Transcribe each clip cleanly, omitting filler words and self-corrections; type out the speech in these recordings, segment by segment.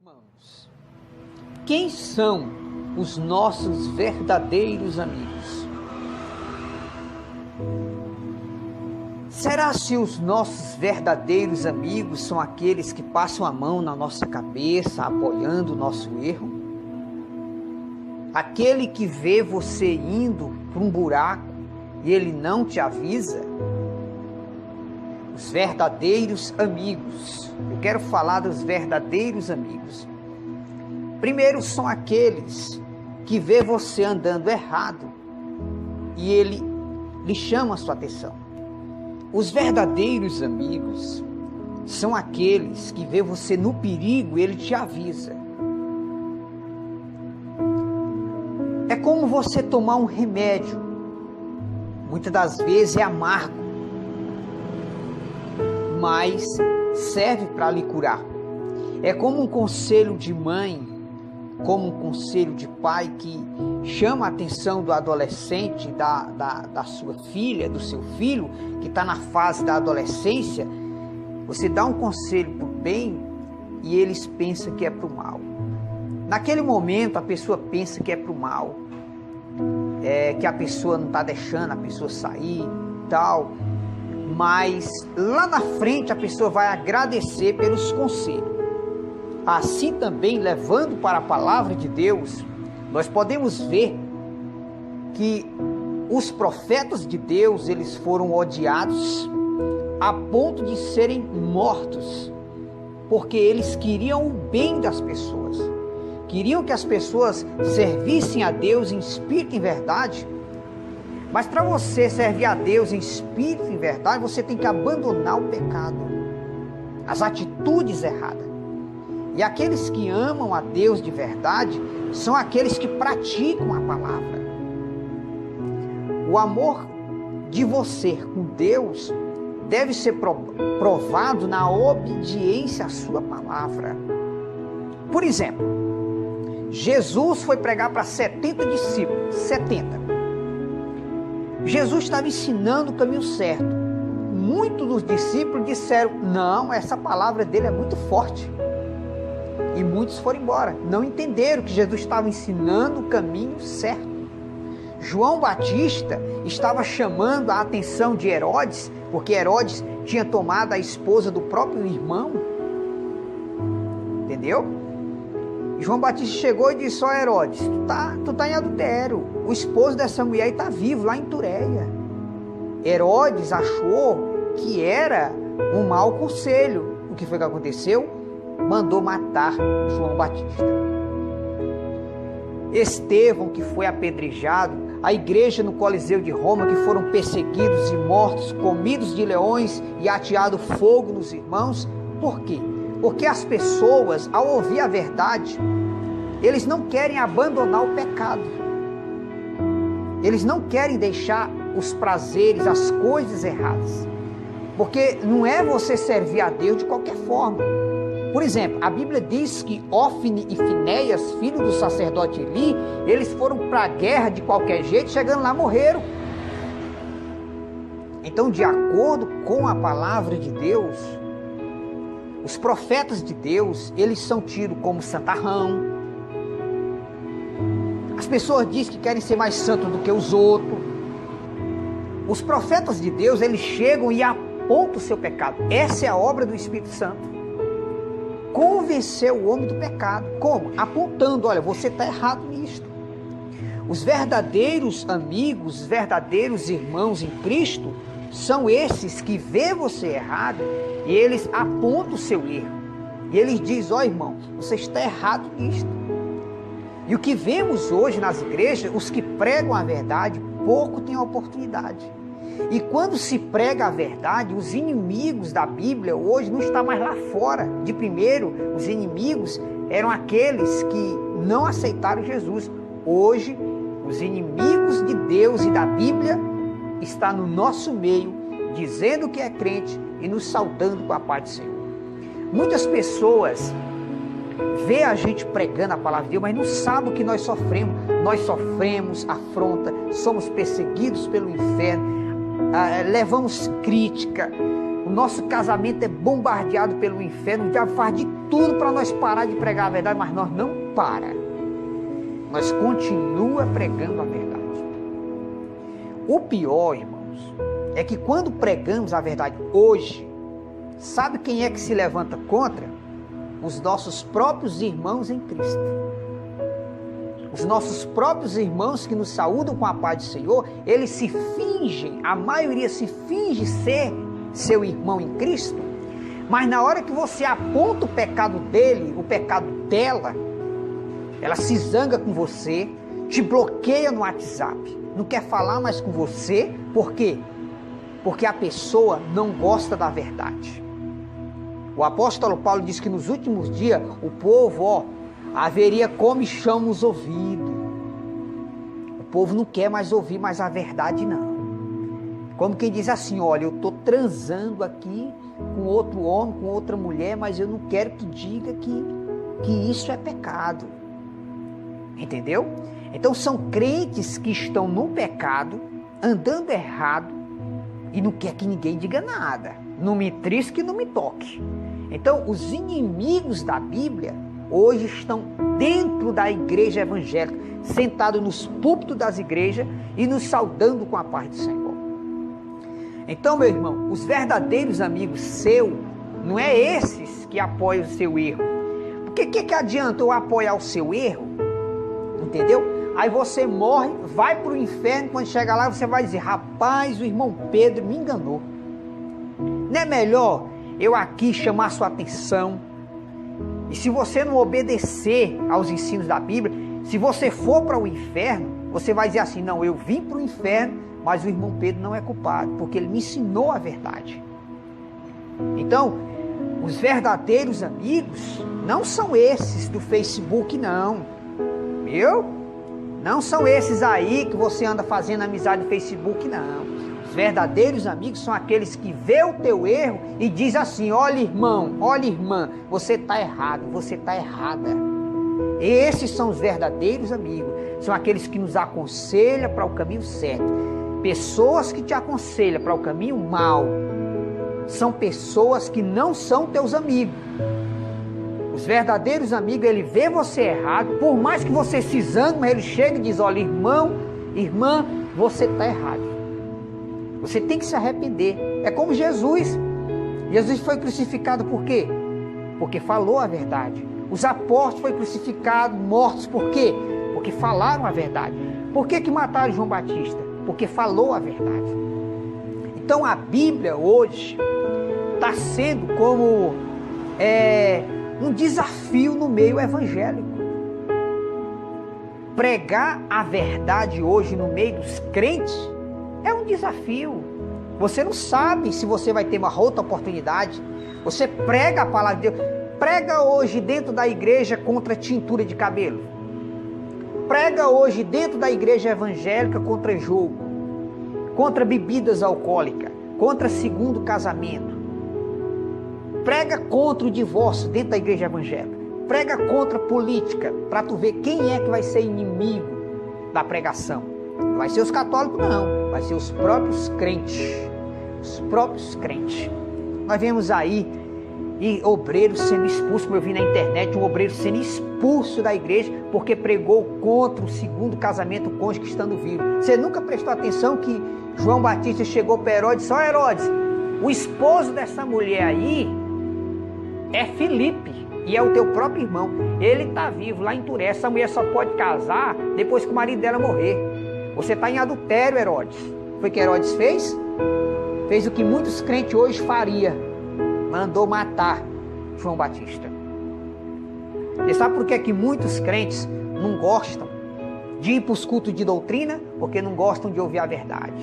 Irmãos, quem são os nossos verdadeiros amigos? Será se os nossos verdadeiros amigos são aqueles que passam a mão na nossa cabeça, apoiando o nosso erro? Aquele que vê você indo para um buraco e ele não te avisa? Os verdadeiros amigos. Eu quero falar dos verdadeiros amigos. Primeiro são aqueles que vê você andando errado e ele lhe chama a sua atenção. Os verdadeiros amigos são aqueles que vê você no perigo e ele te avisa. É como você tomar um remédio. Muitas das vezes é amargo, mas serve para lhe curar. É como um conselho de mãe, como um conselho de pai que chama a atenção do adolescente, da sua filha, do seu filho, que está na fase da adolescência. Você dá um conselho para o bem e eles pensam que é para o mal. Naquele momento a pessoa pensa que é para o mal, que a pessoa não está deixando a pessoa sair e tal. Mas lá na frente a pessoa vai agradecer pelos conselhos. Assim também, levando para a palavra de Deus, nós podemos ver que os profetas de Deus, eles foram odiados a ponto de serem mortos, porque eles queriam o bem das pessoas, queriam que as pessoas servissem a Deus em espírito e em verdade. Mas para você servir a Deus em espírito e em verdade, você tem que abandonar o pecado, as atitudes erradas. E aqueles que amam a Deus de verdade são aqueles que praticam a palavra. O amor de você com Deus deve ser provado na obediência à sua palavra. Por exemplo, Jesus foi pregar para 70 discípulos, 70. Jesus estava ensinando o caminho certo. Muitos dos discípulos disseram: não, essa palavra dele é muito forte. E muitos foram embora. Não entenderam que Jesus estava ensinando o caminho certo. João Batista estava chamando a atenção de Herodes, porque Herodes tinha tomado a esposa do próprio irmão. Entendeu? João Batista chegou e disse: ó Herodes, tu tá em adultério. O esposo dessa mulher está vivo lá em Tureia. Herodes achou que era um mau conselho. O que foi que aconteceu? Mandou matar João Batista. Estevão, que foi apedrejado, a igreja no Coliseu de Roma, que foram perseguidos e mortos, comidos de leões e ateado fogo nos irmãos. Por quê? Porque as pessoas, ao ouvir a verdade, eles não querem abandonar o pecado. Eles não querem deixar os prazeres, as coisas erradas. Porque não é você servir a Deus de qualquer forma. Por exemplo, a Bíblia diz que Ofne e Finéias, filhos do sacerdote Eli, eles foram para a guerra de qualquer jeito, chegando lá morreram. Então, de acordo com a palavra de Deus, os profetas de Deus, eles são tidos como santarrão. As pessoas dizem que querem ser mais santos do que os outros. Os profetas de Deus, eles chegam e apontam o seu pecado. Essa é a obra do Espírito Santo. Convencer o homem do pecado. Como? Apontando: olha, você está errado nisto. Os verdadeiros amigos, os verdadeiros irmãos em Cristo, são esses que vê você errado e eles apontam o seu erro. E eles dizem: ó irmão, você está errado nisto. E o que vemos hoje nas igrejas, os que pregam a verdade, pouco têm a oportunidade. E quando se prega a verdade, os inimigos da Bíblia hoje não estão mais lá fora. De primeiro, os inimigos eram aqueles que não aceitaram Jesus. Hoje, os inimigos de Deus e da Bíblia estão no nosso meio, dizendo que é crente e nos saudando com a paz do Senhor. Muitas pessoas vê a gente pregando a palavra de Deus, mas não sabem o que nós sofremos. Nós sofremos afronta, somos perseguidos pelo inferno, levamos crítica. O nosso casamento é bombardeado pelo inferno. O diabo faz de tudo para nós parar de pregar a verdade, mas nós não para. Nós continua pregando a verdade. O pior, irmãos, é que quando pregamos a verdade hoje, sabe quem é que se levanta contra? Os nossos próprios irmãos em Cristo. Os nossos próprios irmãos que nos saúdam com a paz do Senhor, eles se fingem, a maioria se finge ser seu irmão em Cristo, mas na hora que você aponta o pecado dele, o pecado dela, ela se zanga com você, te bloqueia no WhatsApp, não quer falar mais com você. Por quê? Porque a pessoa não gosta da verdade. O apóstolo Paulo diz que nos últimos dias o povo, haveria comichão nos ouvidos. O povo não quer mais ouvir mais a verdade, não. Como quem diz assim, olha, eu estou transando aqui com outro homem, com outra mulher, mas eu não quero que diga que isso é pecado. Entendeu? Então são crentes que estão no pecado, andando errado, e não quer que ninguém diga nada. Não me trisque, não me toque. Então os inimigos da Bíblia hoje estão dentro da igreja evangélica, sentados nos púlpitos das igrejas e nos saudando com a paz do Senhor. Então, meu irmão, os verdadeiros amigos seus, não é esses que apoiam o seu erro. Porque que adianta eu apoiar o seu erro? Entendeu? Aí você morre, vai para o inferno, quando chega lá você vai dizer, rapaz, o irmão Pedro me enganou. Não é melhor eu aqui chamar sua atenção? E se você não obedecer aos ensinos da Bíblia, se você for para o inferno, você vai dizer assim, não, eu vim para o inferno, mas o irmão Pedro não é culpado, porque ele me ensinou a verdade. Então, os verdadeiros amigos não são esses do Facebook, não. Viu? Não são esses aí que você anda fazendo amizade no Facebook, não. Os verdadeiros amigos são aqueles que vê o teu erro e diz assim, olha irmão, olha irmã, você está errado, você está errada. Esses são os verdadeiros amigos. São aqueles que nos aconselham para o caminho certo. Pessoas que te aconselham para o caminho mau são pessoas que não são teus amigos. Os verdadeiros amigos, ele vê você errado, por mais que você se zangue, mas ele chega e diz, olha irmão, irmã, você está errado. Você tem que se arrepender. É como Jesus. Jesus foi crucificado por quê? Porque falou a verdade. Os apóstolos foram crucificados, mortos por quê? Porque falaram a verdade. Por que mataram João Batista? Porque falou a verdade. Então a Bíblia hoje está sendo como um desafio no meio evangélico. Pregar a verdade hoje no meio dos crentes é um desafio. Você não sabe se você vai ter uma outra oportunidade. Você prega a palavra de Deus. Prega hoje dentro da igreja contra tintura de cabelo. Prega hoje dentro da igreja evangélica contra jogo, contra bebidas alcoólicas, contra segundo casamento. Prega contra o divórcio dentro da igreja evangélica. Prega contra a política, para tu ver quem é que vai ser inimigo da pregação. Não vai ser os católicos, não. Vai ser os próprios crentes. Os próprios crentes. Nós vemos aí obreiros sendo expulsos, como eu vi na internet, um obreiro sendo expulso da igreja porque pregou contra o segundo casamento, o cônjuge estando vivo. Você nunca prestou atenção que João Batista chegou para Herodes e disse, ó Herodes, o esposo dessa mulher aí é Filipe, e é o teu próprio irmão. Ele está vivo lá em Turé. Essa mulher só pode casar depois que o marido dela morrer. Você está em adultério, Herodes. Foi o que Herodes fez? Fez o que muitos crentes hoje fariam. Mandou matar João Batista. E sabe por que muitos crentes não gostam de ir para os cultos de doutrina? Porque não gostam de ouvir a verdade.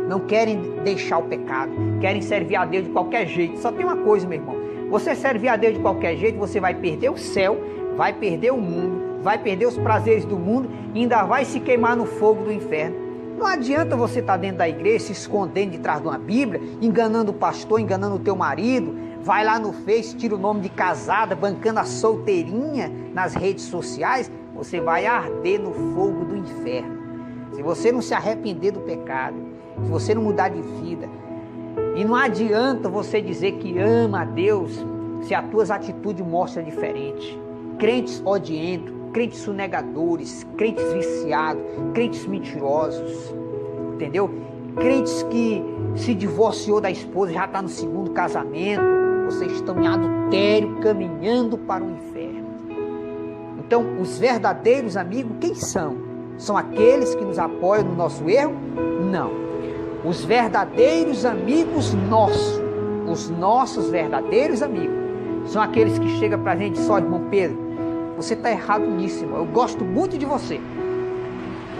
Não querem deixar o pecado. Querem servir a Deus de qualquer jeito. Só tem uma coisa, meu irmão. Você servir a Deus de qualquer jeito, você vai perder o céu, vai perder o mundo, vai perder os prazeres do mundo e ainda vai se queimar no fogo do inferno. Não adianta você estar dentro da igreja, se escondendo de trás de uma Bíblia, enganando o pastor, enganando o teu marido, vai lá no Face, tira o nome de casada, bancando a solteirinha nas redes sociais, você vai arder no fogo do inferno. Se você não se arrepender do pecado, se você não mudar de vida, E não adianta você dizer que ama a Deus se as tuas atitudes mostram diferente. Crentes odientos, crentes sonegadores, crentes viciados, crentes mentirosos, entendeu? Crentes que se divorciou da esposa, já está no segundo casamento, vocês estão em adultério, caminhando para o inferno. Então, os verdadeiros amigos, quem são? São aqueles que nos apoiam no nosso erro? Não. Os verdadeiros amigos nossos, os nossos verdadeiros amigos, são aqueles que chegam para a gente e dizem: irmão Pedro, você está errado nisso, irmão. Eu gosto muito de você,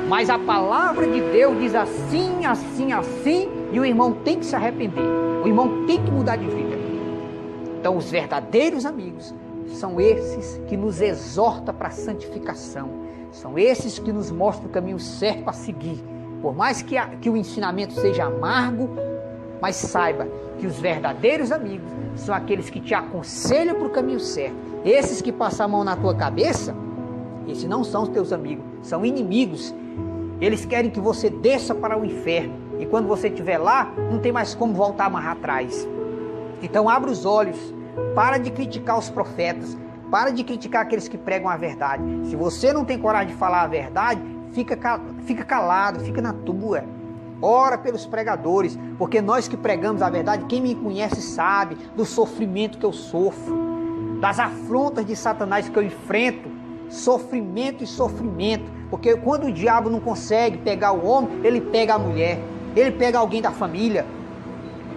mas a palavra de Deus diz assim, assim, assim, e o irmão tem que se arrepender, o irmão tem que mudar de vida. Então, os verdadeiros amigos são esses que nos exortam para a santificação, são esses que nos mostram o caminho certo para seguir. Por mais que o ensinamento seja amargo, mas saiba que os verdadeiros amigos são aqueles que te aconselham para o caminho certo. Esses que passam a mão na tua cabeça, esses não são os teus amigos, são inimigos. Eles querem que você desça para o inferno, e quando você estiver lá, não tem mais como voltar a amarrar atrás. Então abra os olhos, para de criticar os profetas, para de criticar aqueles que pregam a verdade. Se você não tem coragem de falar a verdade, fica calado, fica na tua. Ora pelos pregadores, porque nós que pregamos a verdade, quem me conhece sabe do sofrimento que eu sofro, das afrontas de Satanás que eu enfrento, sofrimento e sofrimento, porque quando o diabo não consegue pegar o homem, ele pega a mulher, ele pega alguém da família.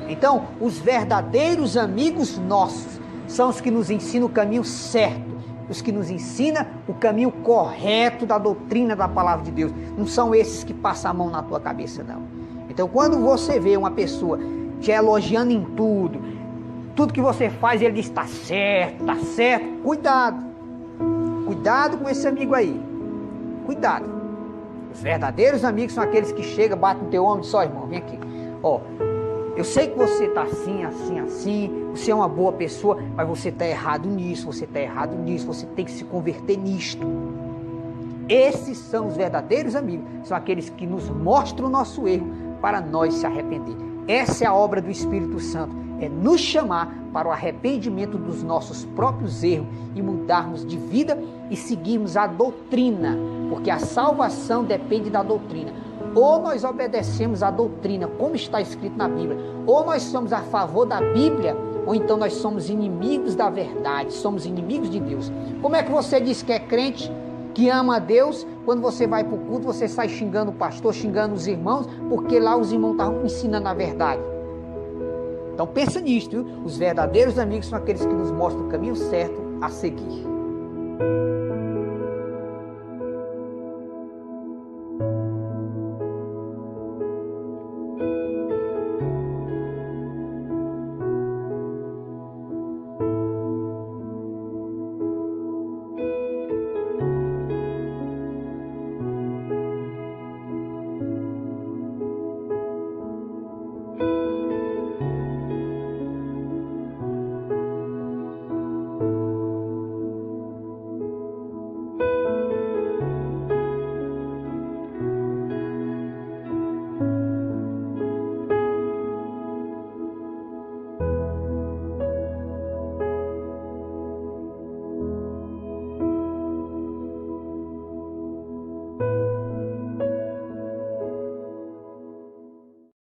Então, os verdadeiros amigos nossos são os que nos ensinam o caminho certo, os que nos ensinam o caminho correto da doutrina da palavra de Deus. Não são esses que passam a mão na tua cabeça, não. Então, quando você vê uma pessoa te elogiando em tudo que você faz, ele diz: está certo, cuidado com esse amigo aí, cuidado. Os verdadeiros amigos são aqueles que chegam, batem no teu ombro e dizem: ó, irmão, vem aqui, ó, eu sei que você está assim, você é uma boa pessoa, mas você está errado nisso, você tem que se converter nisto. Esses são os verdadeiros amigos, são aqueles que nos mostram o nosso erro para nós se arrepender. Essa é a obra do Espírito Santo, é nos chamar para o arrependimento dos nossos próprios erros e mudarmos de vida e seguirmos a doutrina, porque a salvação depende da doutrina. Ou nós obedecemos a doutrina, como está escrito na Bíblia, ou nós somos a favor da Bíblia, ou então nós somos inimigos da verdade, somos inimigos de Deus. Como é que você diz que é crente, que ama a Deus, quando você vai para o culto, você sai xingando o pastor, xingando os irmãos, porque lá os irmãos estavam ensinando a verdade? Então pensa nisto, viu? Os verdadeiros amigos são aqueles que nos mostram o caminho certo a seguir.